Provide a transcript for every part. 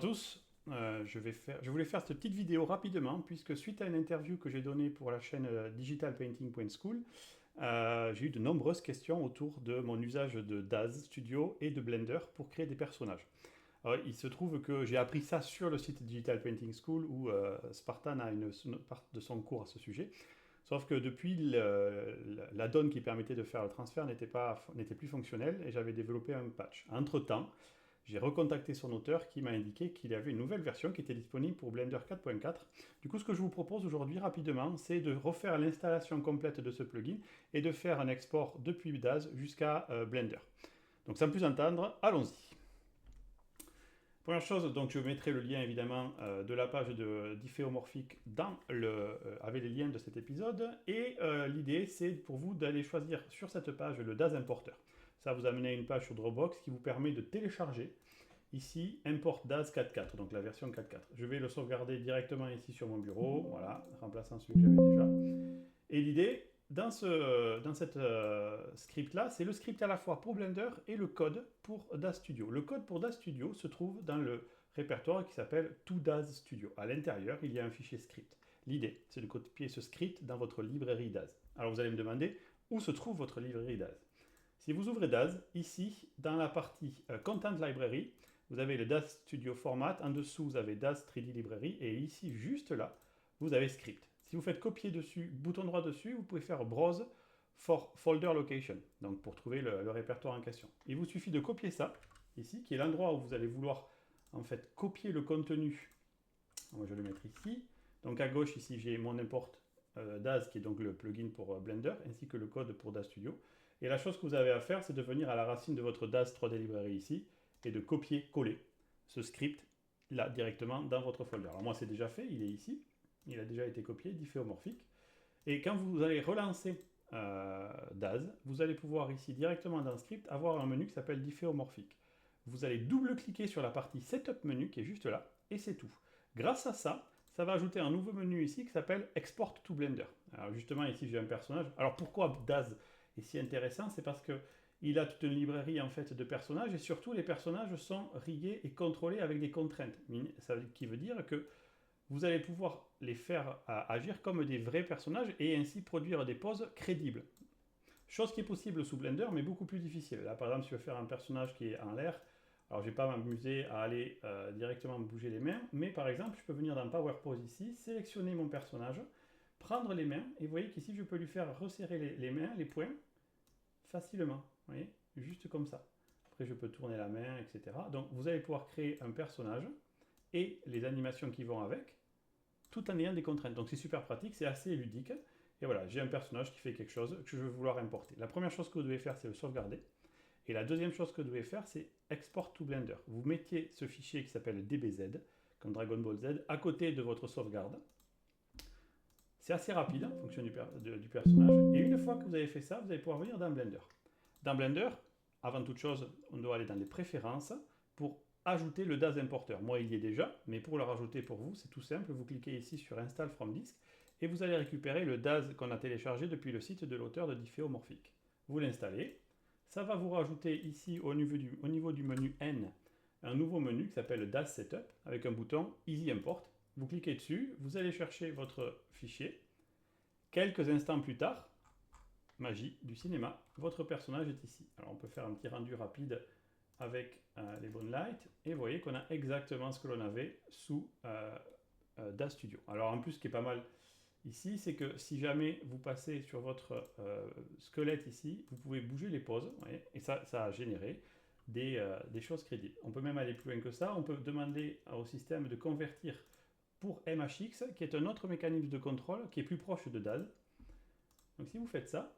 Bonjour à tous. Je voulais faire cette petite vidéo rapidement puisque suite à une interview que j'ai donnée pour la chaîne digitalpainting.school, j'ai eu de nombreuses questions autour de mon usage de Daz Studio et de Blender pour créer des personnages. Alors, il se trouve que j'ai appris ça sur le site Digital Painting School où Spartan a une part de son cours à ce sujet. Sauf que depuis, l'add-on qui permettait de faire le transfert n'était plus fonctionnel et j'avais développé un patch. Entre-temps, j'ai recontacté son auteur qui m'a indiqué qu'il y avait une nouvelle version qui était disponible pour Blender 4.4. Du coup, ce que je vous propose aujourd'hui rapidement, c'est de refaire l'installation complète de ce plugin et de faire un export depuis Daz jusqu'à Blender. Donc sans plus attendre, allons-y. Première chose, donc je mettrai le lien évidemment de la page de Diffeomorphic avec les liens de cet épisode. Et l'idée, c'est pour vous d'aller choisir sur cette page le Daz Importer. Ça vous amène à une page sur Dropbox qui vous permet de télécharger ici Import Daz 4.4, donc la version 4.4. Je vais le sauvegarder directement ici sur mon bureau, voilà, remplaçant celui que j'avais déjà. Et l'idée, dans cette script-là, c'est le script à la fois pour Blender et le code pour Daz Studio. Le code pour Daz Studio se trouve dans le répertoire qui s'appelle ToDaz Studio. À l'intérieur, il y a un fichier script. L'idée, c'est de copier ce script dans votre librairie Daz. Alors vous allez me demander où se trouve votre librairie Daz. Si vous ouvrez Daz, ici, dans la partie Content Library, vous avez le Daz Studio Format, en dessous vous avez Daz 3D Library, et ici, juste là, vous avez Script. Si vous faites copier dessus, bouton droit dessus, vous pouvez faire Browse for Folder Location, donc pour trouver le répertoire en question. Il vous suffit de copier ça, ici, qui est l'endroit où vous allez vouloir, en fait, copier le contenu. Moi, je vais le mettre ici. Donc à gauche, ici, j'ai mon import Daz, qui est donc le plugin pour Blender, ainsi que le code pour Daz Studio. Et la chose que vous avez à faire, c'est de venir à la racine de votre Daz 3D Library ici, et de copier-coller ce script là, directement dans votre folder. Alors moi, c'est déjà fait, il est ici. Il a déjà été copié, difféomorphique. Et quand vous allez relancer Daz, vous allez pouvoir ici, directement dans le script, avoir un menu qui s'appelle difféomorphique. Vous allez double-cliquer sur la partie Setup menu, qui est juste là, et c'est tout. Grâce à ça, ça va ajouter un nouveau menu ici qui s'appelle Export to Blender. Alors justement, ici, j'ai un personnage. Alors pourquoi Daz est si intéressant? C'est parce que il a toute une librairie en fait de personnages et surtout les personnages sont rigués et contrôlés avec des contraintes. Ça qui veut dire que vous allez pouvoir les faire agir comme des vrais personnages et ainsi produire des poses crédibles. Chose qui est possible sous Blender mais beaucoup plus difficile. Là par exemple si je veux faire un personnage qui est en l'air, alors je ne vais pas m'amuser à aller directement bouger les mains, mais par exemple je peux venir dans Power Pose ici, sélectionner mon personnage, prendre les mains et vous voyez qu'ici je peux lui faire resserrer les mains, les poings, facilement. Vous voyez, juste comme ça. Après, je peux tourner la main, etc. Donc, vous allez pouvoir créer un personnage et les animations qui vont avec, tout en ayant des contraintes. Donc, c'est super pratique, c'est assez ludique. Et voilà, j'ai un personnage qui fait quelque chose que je vais vouloir importer. La première chose que vous devez faire, c'est le sauvegarder. Et la deuxième chose que vous devez faire, c'est Export to Blender. Vous mettiez ce fichier qui s'appelle DBZ, comme Dragon Ball Z, à côté de votre sauvegarde. C'est assez rapide en fonction du personnage. Et une fois que vous avez fait ça, vous allez pouvoir venir dans Blender. Dans Blender, avant toute chose, on doit aller dans les préférences pour ajouter le Daz Importer. Moi, il y est déjà, mais pour le rajouter pour vous, c'est tout simple. Vous cliquez ici sur Install from Disk et vous allez récupérer le Daz qu'on a téléchargé depuis le site de l'auteur de Diffeomorphic. Vous l'installez. Ça va vous rajouter ici au niveau du menu N un nouveau menu qui s'appelle Daz Setup avec un bouton Easy Import. Vous cliquez dessus, vous allez chercher votre fichier. Quelques instants plus tard, magie du cinéma, votre personnage est ici. Alors on peut faire un petit rendu rapide avec les bonnes lights et vous voyez qu'on a exactement ce que l'on avait sous Daz Studio. Alors en plus, ce qui est pas mal ici, c'est que si jamais vous passez sur votre squelette ici, vous pouvez bouger les poses, voyez, et ça a généré des choses crédibles. On peut même aller plus loin que ça, on peut demander au système de convertir pour MHX, qui est un autre mécanisme de contrôle qui est plus proche de Daz. Donc si vous faites ça,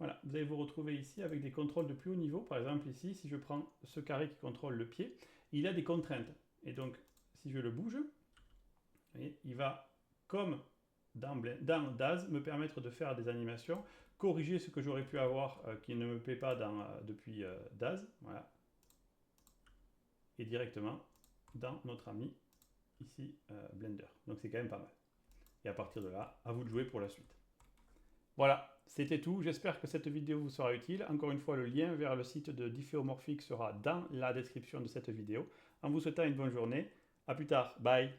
voilà, vous allez vous retrouver ici avec des contrôles de plus haut niveau. Par exemple ici, si je prends ce carré qui contrôle le pied, il a des contraintes. Et donc, si je le bouge, vous voyez, il va, comme dans Daz, me permettre de faire des animations, corriger ce que j'aurais pu avoir qui ne me plaît pas depuis Daz, voilà, et directement dans notre ami ici Blender. Donc c'est quand même pas mal. Et à partir de là, à vous de jouer pour la suite. Voilà, c'était tout. J'espère que cette vidéo vous sera utile. Encore une fois, le lien vers le site de Diffeomorphic sera dans la description de cette vidéo. En vous souhaitant une bonne journée. À plus tard. Bye.